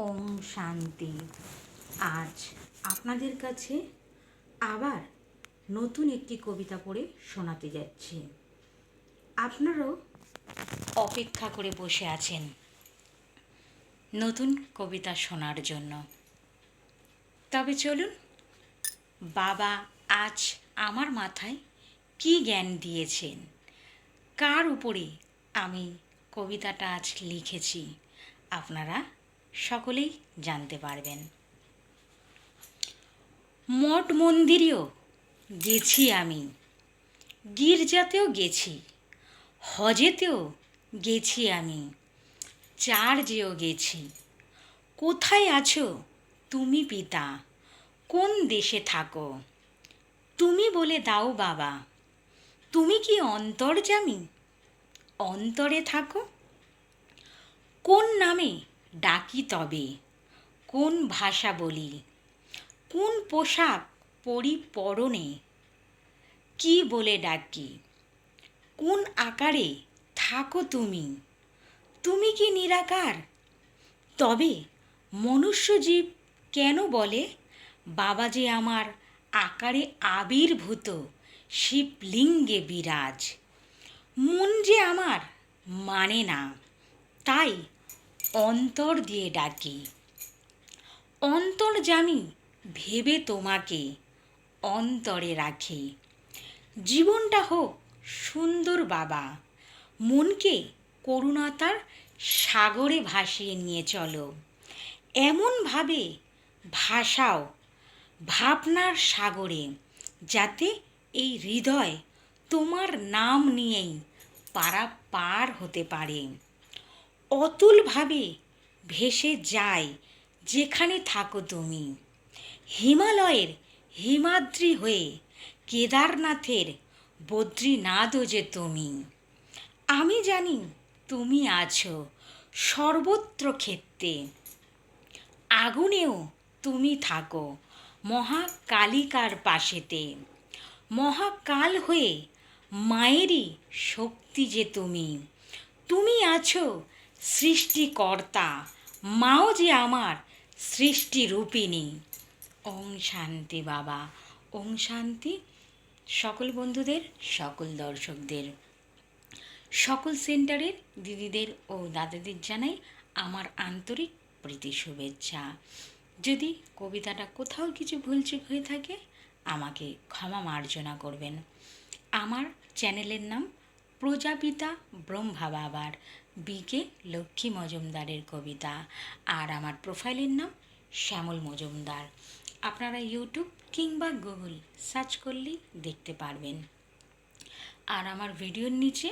ওম শান্তি। আজ আপনাদের কাছে আবার নতুন একটি কবিতা পড়ে শোনাতে যাচ্ছি। আপনারাও অপেক্ষা করে বসে আছেন নতুন কবিতা শোনার জন্য। তবে চলুন, বাবা আজ আমার মাথায় কী জ্ঞান দিয়েছেন, কার উপরে আমি কবিতাটা আজ লিখেছি, আপনারা সকলেই জানতে পারবেন। মঠ মন্দিরেও গেছি আমি, গির্জাতেও গেছি, হজেতেও গেছি আমি, চার্চেও গেছি। কোথায় আছো তুমি পিতা, কোন দেশে থাকো? তুমি বলে দাও বাবা, তুমি কি অন্তর্যামী, অন্তরে থাকো? কোন নামে ডাকি তবে, কোন ভাষা বলি, কোন পোশাক পরি পরনে, কি বলে ডাকি? কোন আকারে থাকো তুমি? তুমি কি নিরাকার? তবে মনুষ্যজীব কেন বলে বাবা যে আমার আকারে আবির্ভূত শিবলিঙ্গে বিরাজ? মন যে আমার মানে না, তাই অন্তর দিয়ে ডাকি। অন্তর্যামী ভেবে তোমাকে অন্তরে রাখি। জীবনটা হোক সুন্দর বাবা, মনকে করুণাতার সাগরে ভাসিয়ে নিয়ে চলো। এমনভাবে ভাসাও ভাবনার সাগরে, যাতে এই হৃদয় তোমার নাম নিয়েই পারাপার হতে পারে। অতুলভাবে ভেসে যায় যেখানে থাকো তুমি, হিমালয়ের হিমাদ্রি হয়ে কেদারনাথের বদ্রীনাথও যে তুমি। আমি জানি তুমি আছো সর্বত্র ক্ষেত্রে, আগুনেও তুমি থাকো মহাকালিকার পাশেতে। মহাকাল হয়ে মায়েরই শক্তি যে তুমি, তুমি আছো সৃষ্টিকর্তা, মাও যে আমার সৃষ্টিরূপিণী। ওং শান্তি বাবা, ওং শান্তি। সকল বন্ধুদের, সকল দর্শকদের, সকল সেন্টারের দিদিদের ও দাদাদের জানাই আমার আন্তরিক প্রীতি শুভেচ্ছা। যদি কবিতাটা কোথাও কিছু ভুলচুক হয়ে থাকে আমাকে ক্ষমা মার্জনা করবেন। আমার চ্যানেলের নাম প্রজাপিতা ব্রহ্মা বাবার বিকে লক্ষ্মী মজুমদারের কবিতা, আর আমার প্রোফাইলের নাম শ্যামল মজুমদার। আপনারা ইউটিউব কিংবা গুগল সার্চ করলেই দেখতে পারবেন। আর আমার ভিডিওর নিচে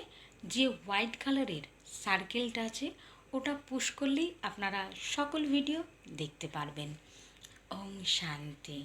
যে হোয়াইট কালারের সার্কেলটা আছে ওটা পুশ করলেই আপনারা সকল ভিডিও দেখতে পারবেন। ওম শান্তি।